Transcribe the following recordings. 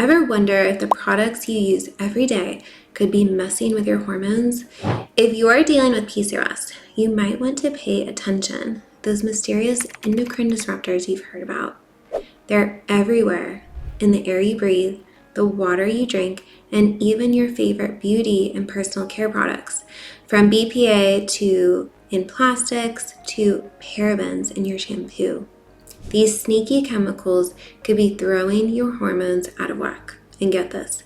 Ever wonder if the products you use every day could be messing with your hormones? If you're dealing with PCOS, you might want to pay attention. Those mysterious endocrine disruptors you've heard about. They're everywhere, in the air you breathe, the water you drink, and even your favorite beauty and personal care products. From BPA to in plastics to parabens in your shampoo. These sneaky chemicals could be throwing your hormones out of whack. And get this,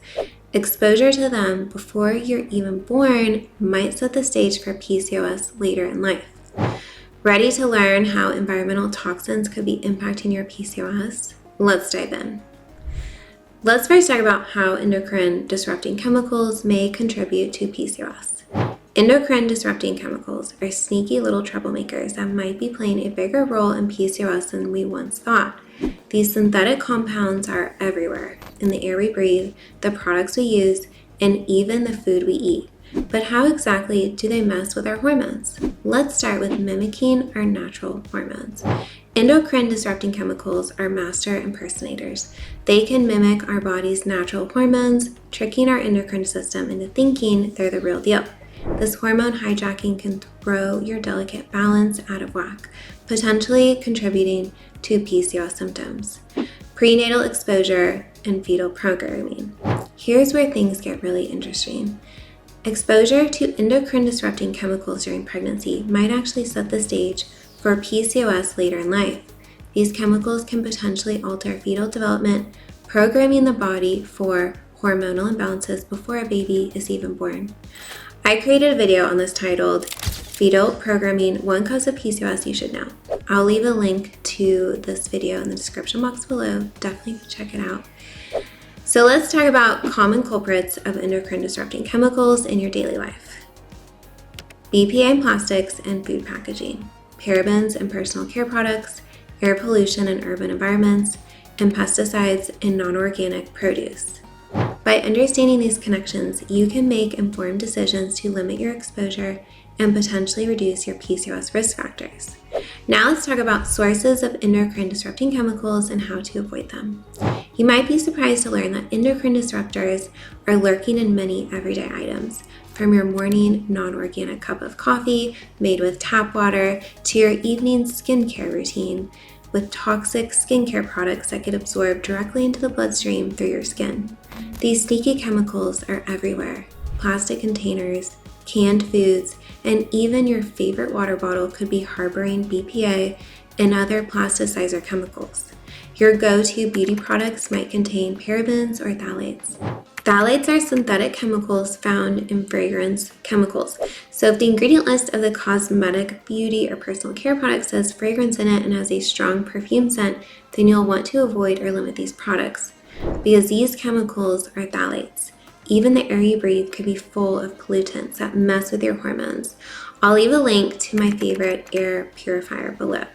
exposure to them before you're even born might set the stage for PCOS later in life. Ready to learn how environmental toxins could be impacting your PCOS? Let's dive in. Let's first talk about how endocrine disrupting chemicals may contribute to PCOS. Endocrine disrupting chemicals are sneaky little troublemakers that might be playing a bigger role in PCOS than we once thought. These synthetic compounds are everywhere, in the air we breathe, the products we use, and even the food we eat. But how exactly do they mess with our hormones? Let's start with mimicking our natural hormones. Endocrine disrupting chemicals are master impersonators. They can mimic our body's natural hormones, tricking our endocrine system into thinking they're the real deal. This hormone hijacking can throw your delicate balance out of whack, potentially contributing to PCOS symptoms. Prenatal exposure and fetal programming. Here's where things get really interesting. Exposure to endocrine disrupting chemicals during pregnancy might actually set the stage for PCOS later in life. These chemicals can potentially alter fetal development, programming the body for hormonal imbalances before a baby is even born. I created a video on this titled Fetal Programming, One Cause of PCOS You Should Know. I'll leave a link to this video in the description box below. Definitely check it out. So let's talk about common culprits of endocrine disrupting chemicals in your daily life. BPA in plastics and food packaging, parabens in personal care products, air pollution in urban environments, and pesticides in non-organic produce. By understanding these connections, you can make informed decisions to limit your exposure and potentially reduce your PCOS risk factors. Now let's talk about sources of endocrine disrupting chemicals and how to avoid them. You might be surprised to learn that endocrine disruptors are lurking in many everyday items, from your morning non-organic cup of coffee made with tap water to your evening skincare routine with toxic skincare products that get absorbed directly into the bloodstream through your skin. These sneaky chemicals are everywhere. Plastic containers, canned foods, and even your favorite water bottle could be harboring BPA and other plasticizer chemicals. Your go-to beauty products might contain parabens or phthalates. Phthalates are synthetic chemicals found in fragrance chemicals. So if the ingredient list of the cosmetic, beauty, or personal care product says fragrance in it and has a strong perfume scent, then you'll want to avoid or limit these products because these chemicals are phthalates. Even the air you breathe could be full of pollutants that mess with your hormones. I'll leave a link to my favorite air purifier below.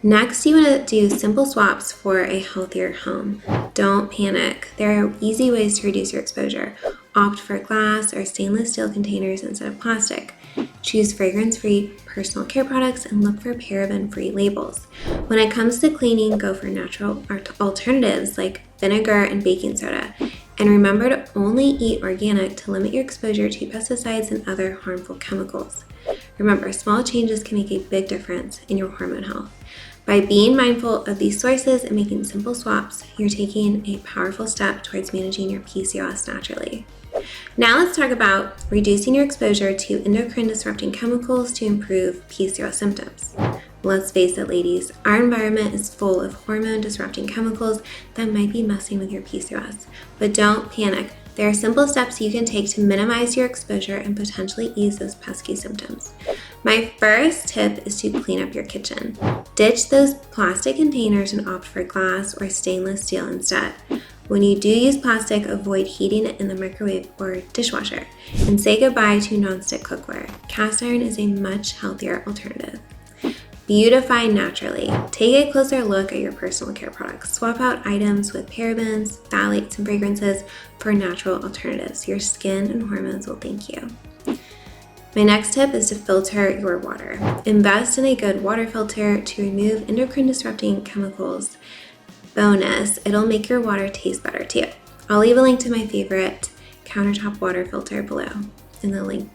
Next, you want to do simple swaps for a healthier home. Don't panic. There are easy ways to reduce your exposure. Opt for glass or stainless steel containers instead of plastic. Choose fragrance-free personal care products and look for paraben-free labels. When it comes to cleaning, go for natural alternatives like vinegar and baking soda. And remember to only eat organic to limit your exposure to pesticides and other harmful chemicals. Remember, small changes can make a big difference in your hormone health. By being mindful of these sources and making simple swaps, you're taking a powerful step towards managing your PCOS naturally. Now let's talk about reducing your exposure to endocrine disrupting chemicals to improve PCOS symptoms. Let's face it, ladies, our environment is full of hormone disrupting chemicals that might be messing with your PCOS. But don't panic. There are simple steps you can take to minimize your exposure and potentially ease those pesky symptoms. My first tip is to clean up your kitchen. Ditch those plastic containers and opt for glass or stainless steel instead. When you do use plastic, avoid heating it in the microwave or dishwasher. And say goodbye to nonstick cookware. Cast iron is a much healthier alternative. Beautify naturally. Take a closer look at your personal care products. Swap out items with parabens, phthalates, and fragrances for natural alternatives. Your skin and hormones will thank you. My next tip is to filter your water. Invest in a good water filter to remove endocrine disrupting chemicals Bonus, it'll make your water taste better too. I'll leave a link to my favorite countertop water filter below, and the link,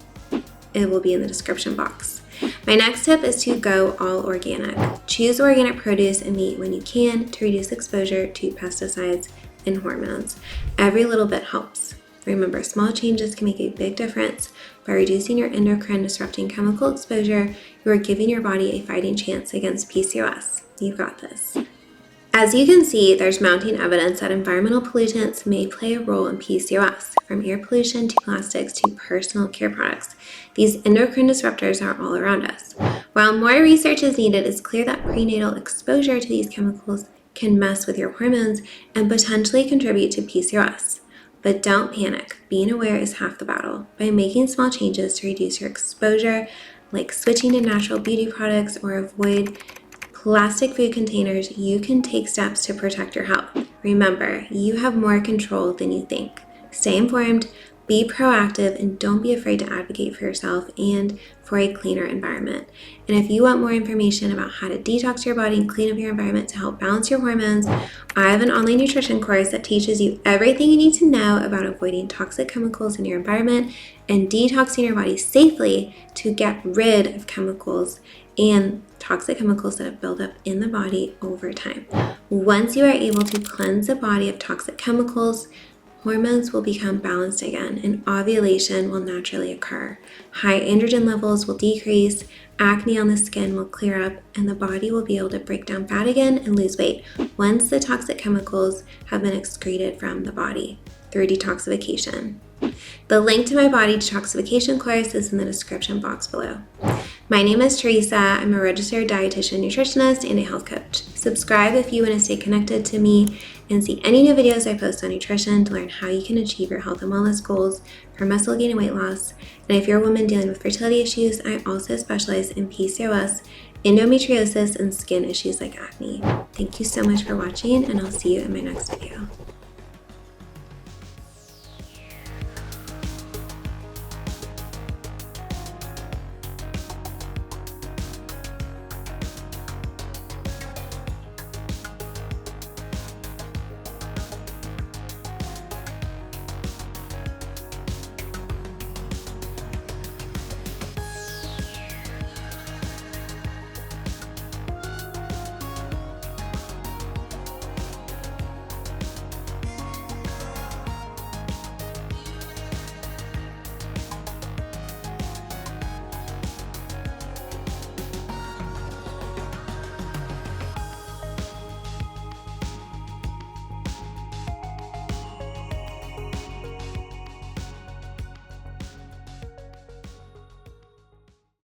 it will be in the description box. My next tip is to go all organic. Choose organic produce and meat when you can to reduce exposure to pesticides and hormones. Every little bit helps. Remember, small changes can make a big difference. By reducing your endocrine disrupting chemical exposure, you are giving your body a fighting chance against PCOS. You've got this. As you can see, there's mounting evidence that environmental pollutants may play a role in PCOS, from air pollution to plastics to personal care products. These endocrine disruptors are all around us. While more research is needed, it's clear that prenatal exposure to these chemicals can mess with your hormones and potentially contribute to PCOS. But don't panic. Being aware is half the battle. By making small changes to reduce your exposure, like switching to natural beauty products or avoid plastic food containers, you can take steps to protect your health. Remember, you have more control than you think. Stay informed, be proactive, and don't be afraid to advocate for yourself and for a cleaner environment. And if you want more information about how to detox your body and clean up your environment to help balance your hormones, I have an online nutrition course that teaches you everything you need to know about avoiding toxic chemicals in your environment and detoxing your body safely to get rid of chemicals and toxic chemicals that have built up in the body over time. Once you are able to cleanse the body of toxic chemicals, hormones will become balanced again and ovulation will naturally occur. High androgen levels will decrease, acne on the skin will clear up, and the body will be able to break down fat again and lose weight once the toxic chemicals have been excreted from the body through detoxification. The link to my body detoxification course is in the description box below. My name is Teresa. I'm a registered dietitian, nutritionist, and a health coach. Subscribe if you want to stay connected to me and see any new videos I post on nutrition to learn how you can achieve your health and wellness goals for muscle gain and weight loss. And if you're a woman dealing with fertility issues, I also specialize in PCOS, endometriosis, and skin issues like acne. Thank you so much for watching, and I'll see you in my next video.